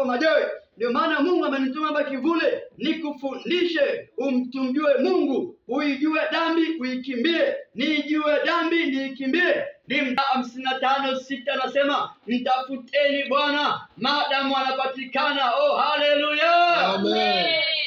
kwa majoe. Ndio maana Mungu amenituma hapa kivule nikufundishe umtumjue Mungu, uijue dhambi uikimbie, nijue dhambi niikimbie. Ni 55:6 anasema mtafuteni Bwana maadamu anapatikana. Oh, haleluya, Amen.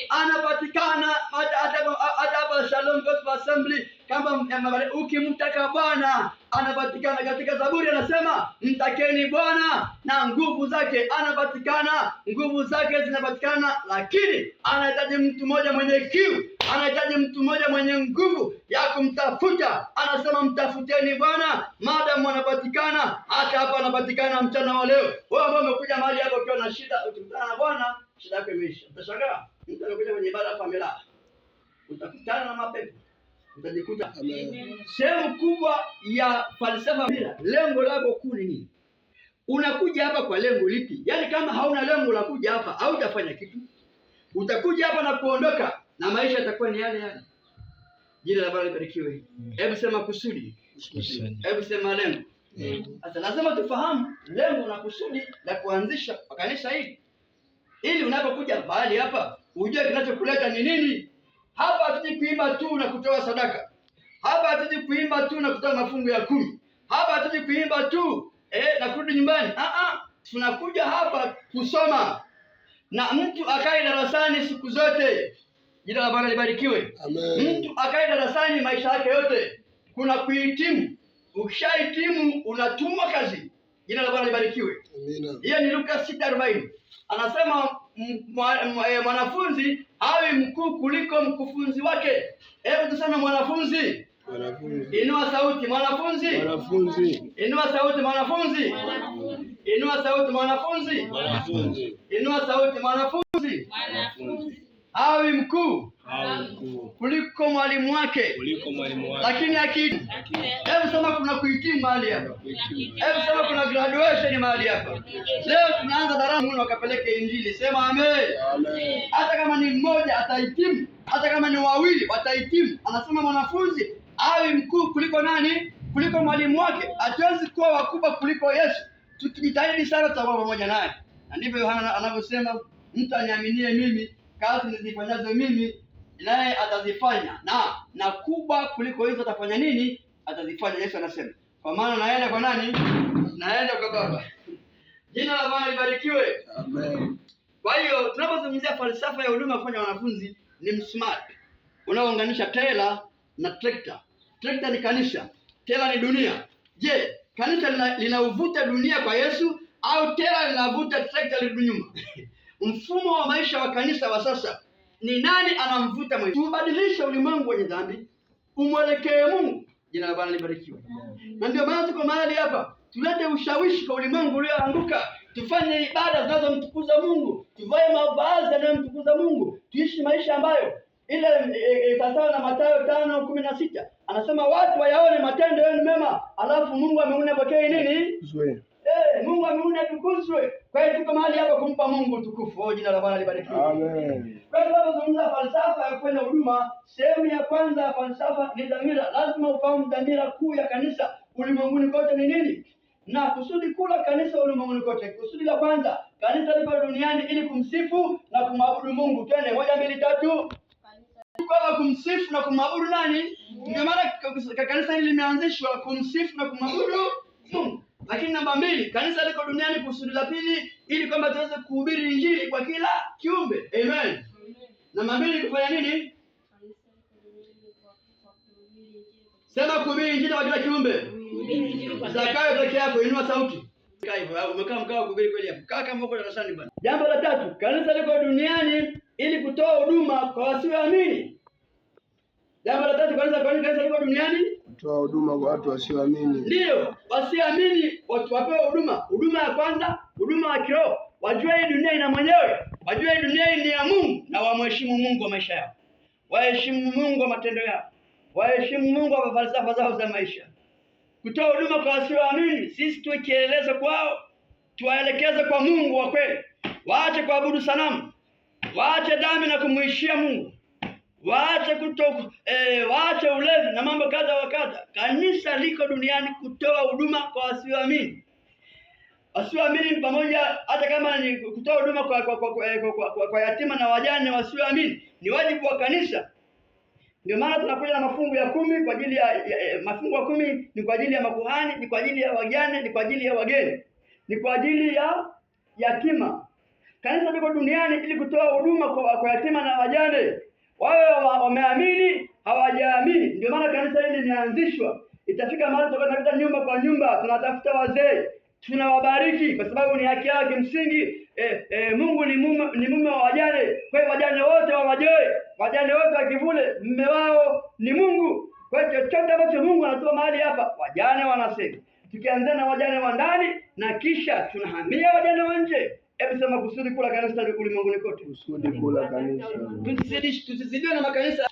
Anapatikana hata hapa Shalom Gospel Assembly. Kama ukimtaka Bwana anapatikana. Katika Zaburi anasema mtakeni Bwana na nguvu zake. Anapatikana, nguvu zake zinapatikana, lakini anahitaji mtu mmoja mwenye kiu, anahitaji mtu mmoja mwenye nguvu ya kumtafuta. Anasema mtafuteni Bwana maadamu anapatikana. Hata hapa anapatikana mchana wa leo. Wewe ambao umekuja mahali hapa ukiwa na shida, ukikutana na Bwana shida yako imeisha. Utashangaa mtu anakuja kwenye ibada hapa amelala, utakutana na mapepo, utajikuta. Sehemu kubwa ya falsafa bila lengo lako kuu ni nini? Unakuja hapa kwa lengo lipi? Yaani kama hauna lengo la kuja hapa hautafanya kitu. Utakuja hapa na kuondoka na maisha yatakuwa ni yale yale. Jina la Bwana libarikiwe. Hebu sema kusudi. Hebu sema lengo. Sasa lazima tufahamu lengo na kusudi la kuanzisha kanisa hili, ili unapokuja mahali hapa ujue kinachokuleta ni nini. Hapa hatuji kuimba tu na kutoa sadaka. Hapa hatuji kuimba tu na kutoa mafungu ya 10. Hapa hatuji kuimba tu na kurudi nyumbani. Tunakuja hapa kusoma, na mtu akae darasani siku zote. Jina la Bwana libarikiwe. Amen. Mtu akae darasani maisha yake yote. Kuna kuhitimu. Ukishahitimu unatumwa kazi. Jina la Bwana libarikiwe. Amina. Hiyo ni Luka 6:40. Anasema mwanafunzi awe mkuu kuliko mkufunzi wake. Hebu tuseme mwanafunzi. Mwanafunzi. Inua sauti mwanafunzi. Mwanafunzi. Inua sauti mwanafunzi. Inua sauti mwanafunzi. Mwanafunzi. Inua sauti mwanafunzi. Mwanafunzi. Awe mkuu kuliko mwalimu wake. Lakini hebu sema kuna kuhitimu mahali hapa. Hebu sema kuna graduation mahali hapa. Leo tunaanza darasa, Mungu akapeleke injili. Sema amen. Hata kama ni mmoja atahitimu, hata kama ni wawili watahitimu. Anasema mwanafunzi awe mkuu kuliko nani? Kuliko mwalimu wake. Hatuwezi kuwa wakubwa kuliko Yesu. Tukijitahidi sana tutakuwa pamoja naye. Na ndivyo Yohana anavyosema, mtu aniaminie mimi, kazi nizifanyazo mimi naye atazifanya, na kubwa kuliko hizo atafanya nini? Atazifanya. Yesu anasema kwa maana naenda kwa nani? Naenda kwa Baba. Jina la Bwana libarikiwe. Amen. Kwa hiyo tunapozungumzia falsafa ya huduma kufanya wanafunzi, ni msumari unaounganisha tela na trekta. Trekta ni kanisa, tela ni dunia. Je, kanisa linauvuta dunia kwa Yesu au tela linavuta trekta lirudi nyuma? Mfumo wa maisha wa kanisa wa sasa ni nani anamvuta mwenye? Tubadilishe ulimwengu wenye dhambi umwelekee Mungu. Jina la Bwana libarikiwe. Na ndio maana tuko mahali hapa, tulete ushawishi kwa ulimwengu ulioanguka. Tufanye ibada zinazomtukuza Mungu, tuvae mavazi yanayomtukuza Mungu, tuishi maisha ambayo ile sawasawa na Mathayo 5:16 anasema watu wayaone matendo yenu mema, alafu Mungu ameona pokee nini? Mungu ameona tukuzwe. Kwa hiyo tuko mahali hapa kumpa Mungu tukufu. Jina la Bwana libarikiwe. Amen. Kwa hiyo tunazungumza falsafa ya kufanya huduma. Sehemu ya kwanza ya falsafa ni dhamira. Lazima ufahamu dhamira kuu ya kanisa ulimwenguni kote ni nini, na kusudi kuu la kanisa ulimwenguni kote. Kusudi la kwanza, kanisa lipo duniani ili kumsifu na kumwabudu Mungu. Twende 1, 2, 3. Kwa kumsifu na kumwabudu nani? Ndio maana kanisa hili limeanzishwa kumsifu na kumwabudu Mungu. Lakini namba 2, kanisa liko duniani kusudi la pili ili kwamba tuweze kuhubiri injili kwa kila kiumbe. Amen. Namba 2 kufanya nini? Sema kuhubiri injili kwa kila kiumbe. Zakayo peke yako, inua sauti. Umekaa mkao kuhubiri kweli hapo. Kaa kama uko darasani bwana. Jambo la 3, kanisa liko duniani ili kutoa huduma kwa wasioamini. Jambo la 3, kanisa liko duniani kutoa huduma kwa watu wasioamini. Ndio, wasioamini watu wapewe huduma. Huduma ya kwanza, huduma ya kiroho. Wajue hii dunia ina mwenyewe. Wajue hii dunia ni ya Mungu na wamheshimu Mungu wa maisha yao. Waheshimu Mungu wa matendo yao. Waheshimu Mungu wa falsafa zao za maisha. Kutoa huduma kwa wasioamini, sisi tuwe kielelezo kwao, tuwaelekeze kwa Mungu wa kweli. Waache kuabudu sanamu. Waache dhambi na kumwishia Mungu. Waache ulevi na mambo kadha wa kadha. Kanisa liko duniani kutoa huduma kwa wasioamini. Wasioamini pamoja, hata kama ni kutoa huduma kwa yatima na wajane wasioamini, ni wajibu wa kanisa. Ndio maana tunakuja na mafungu ya 10 kwa ajili ya mafungu ya 10 ni kwa ajili ya makuhani, ni kwa ajili ya wajane, ni kwa ajili ya wageni, ni kwa ajili ya yatima. Kanisa liko duniani ili kutoa huduma kwa yatima na wajane, wawe wameamini hawajaamini. Ndio maana kanisa hili limeanzishwa. Itafika mahali tutakuwa tunapita nyumba kwa nyumba, tunatafuta wazee, tunawabariki kwa sababu ni haki yao kimsingi. Mungu ni mume wa wajane. Kwa hiyo wajane wote wa Majoe, wajane wote wa Kivule, mume wao ni Mungu. Kwa hiyo chochote ambacho Mungu anatoa mahali hapa, wajane wanasema. Tukianza na wajane wa ndani na kisha tunahamia wajane wa nje. Hebu sema kusudi kula kanisa ulimwenguni kote. Kusudi kula kanisa. Tusizidiwe na makanisa.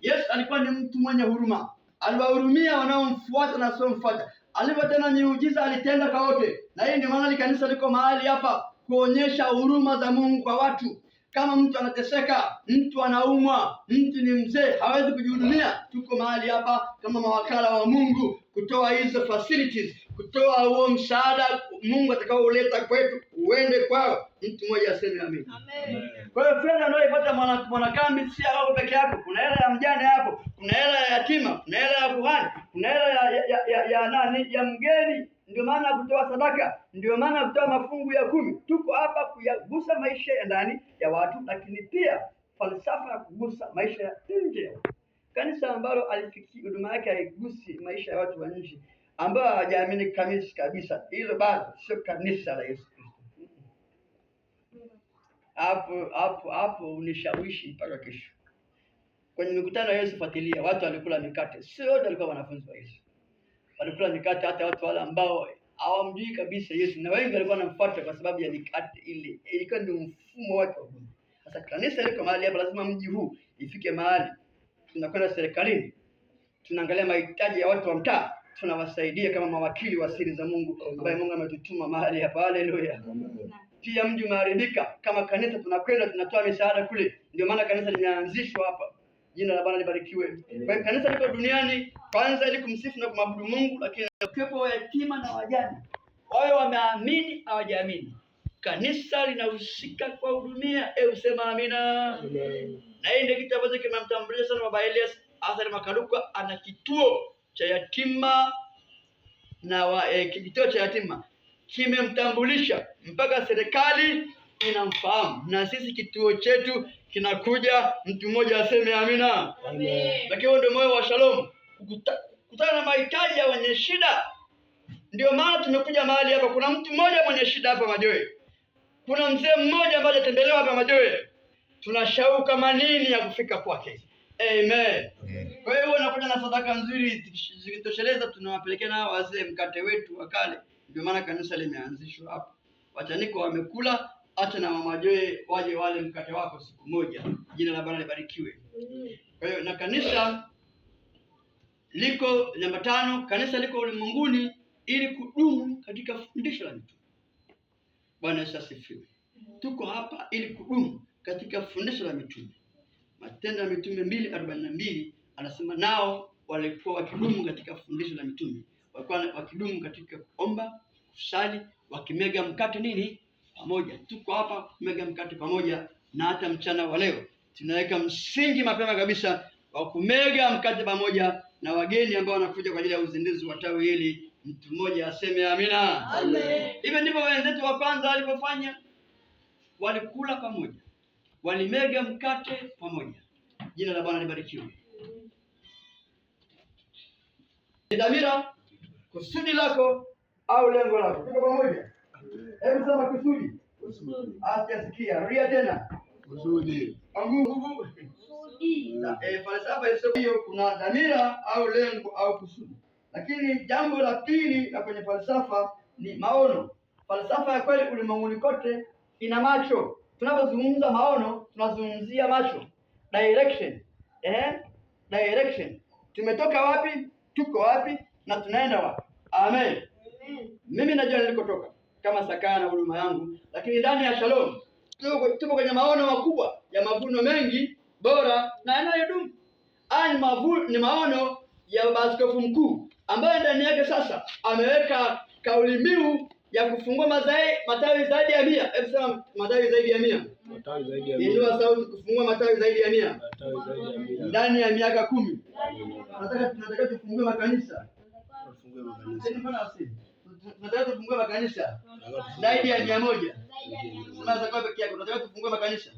Yesu alikuwa ni mtu mwenye huruma. Aliwahurumia wanaomfuata na wasiomfuata. Alipotenda miujiza alitenda kwa wote. Na hii ndio maana kanisa liko mahali hapa kuonyesha huruma za Mungu kwa watu. Kama mtu anateseka, mtu anaumwa, mtu ni mzee, hawezi kujihudumia, tuko mahali hapa kama mawakala wa Mungu kutoa hizo facilities, kutoa huo msaada Mungu atakaouleta kwetu uende kwao. Mtu mmoja aseme amen. Amen. Kwa hiyo fedha unayoipata mwanakambi si yako peke yako. Kuna hela ya mjane hapo, kuna hela ya yatima, kuna hela ya kuhani, kuna hela ya mgeni. Ndio maana kutoa sadaka, ndio maana kutoa mafungu ya 10. Tuko hapa kuyagusa maisha ya ndani ya watu, lakini pia falsafa ya kugusa maisha ya nje. Kanisa ambalo alifikia huduma yake haigusi maisha ya watu wa nje ambao hawajaamini kabisa, hilo bado sio kanisa la Yesu Kristo. Hapo unishawishi mpaka kesho. Kwenye mikutano ya Yesu fuatilia, watu walikula mikate. Sio wote walikuwa wanafunzi wa Yesu. Walikula mikate, hata watu wale ambao hawamjui kabisa Yesu, na wengi walikuwa wanamfuata kwa sababu ya mikate ile. Ilikuwa ndio mfumo wake wa huduma. Sasa kanisa liko mahali hapa, lazima mji huu ifike mahali tunakwenda serikalini, tunaangalia mahitaji ya watu wa mtaa, tunawasaidia kama mawakili wa siri za Mungu ambaye Mungu ametutuma mahali hapa. Haleluya. Pia mji umeharibika, kama kanisa tunakwenda tunatoa misaada kule. Ndio maana kanisa limeanzishwa hapa. Jina la Bwana libarikiwe. Kwa hiyo kanisa liko duniani kwanza ili kumsifu na kumwabudu Mungu, lakini ukiwepo yatima na wajane, wao wameamini hawajaamini, kanisa linahusika kwa hudumia. Usema amina. Amen. Na hii ndio kitu ambacho kimemtambulisha sana Baba Elias Azari Makaluka. Ana kituo cha yatima na kituo cha yatima kimemtambulisha mpaka serikali inamfahamu, na sisi kituo chetu kinakuja. Mtu mmoja aseme amina. Amen. Lakini ndio moyo wa Shalom, kukutana na mahitaji ya wenye shida. Ndio maana tumekuja mahali hapa. Kuna mtu mmoja mwenye shida hapa Majoe, kuna mzee mmoja ambaye atembelewa hapa Majoe. Tunashauku kama nini ya kufika kwake. Amen. Kwa hiyo unakuja na sadaka nzuri zikitosheleza, tunawapelekea na wazee mkate wetu wa kale. Ndio maana kanisa limeanzishwa hapa. Wachaniko wamekula, acha na mama Joe waje wale mkate wako siku moja. Jina la Bwana libarikiwe. Kwa hiyo na kanisa liko namba 5, kanisa liko ulimwenguni ili kudumu katika fundisho la mitume. Bwana Yesu asifiwe. Tuko hapa ili kudumu katika fundisho la mitume. Matendo ya Mitume 2:42 anasema nao walikuwa wakidumu katika fundisho la mitume. Walikuwa wakidumu katika kuomba, kusali, wakimega mkate nini? Pamoja. Tuko hapa kumega mkate pamoja, na hata mchana wa leo tunaweka msingi mapema kabisa wa kumega mkate pamoja na wageni ambao wanakuja kwa ajili ya uzinduzi wa tawi hili. Mtu mmoja aseme amina. Amen. Hivyo ndivyo wenzetu wa kwanza walivyofanya. Walikula pamoja, walimega mkate pamoja. Jina la Bwana libarikiwe. Dhamira, kusudi lako au lengo lako, tuko pamoja. Hebu sema kusudi. Asikia, rudia tena. Kusudi. Nguvu. Kusudi. Falsafa hiyo, kuna dhamira au lengo au kusudi. Lakini jambo la pili la kwenye falsafa ni maono. Falsafa ya kweli ulimwenguni kote ina macho. Tunapozungumza maono, tunazungumzia macho. Direction. Direction. Tumetoka wapi? Tuko wapi? Na tunaenda wapi? Amen. Mimi najua nilikotoka kama Sakana na huduma yangu, lakini ndani ya Shalom tuko kwenye maono makubwa ya mavuno mengi bora na yanayodumu. Ni maono ya Baba Askofu Mkuu ambaye ndani yake sasa ameweka kauli mbiu ya kufungua matawi zaidi ya 100. Hebu sema matawi zaidi ya 100. Matawi zaidi ya 100. Inua sauti, kufungua matawi zaidi ya 100. Matawi zaidi ya 100. Ndani ya miaka 10. Tunataka tufungue makanisa. Tufungue makanisa. Tunataka tufungue makanisa zaidi ya 100. Sema za kwa pekee yako. Tunataka tufungue makanisa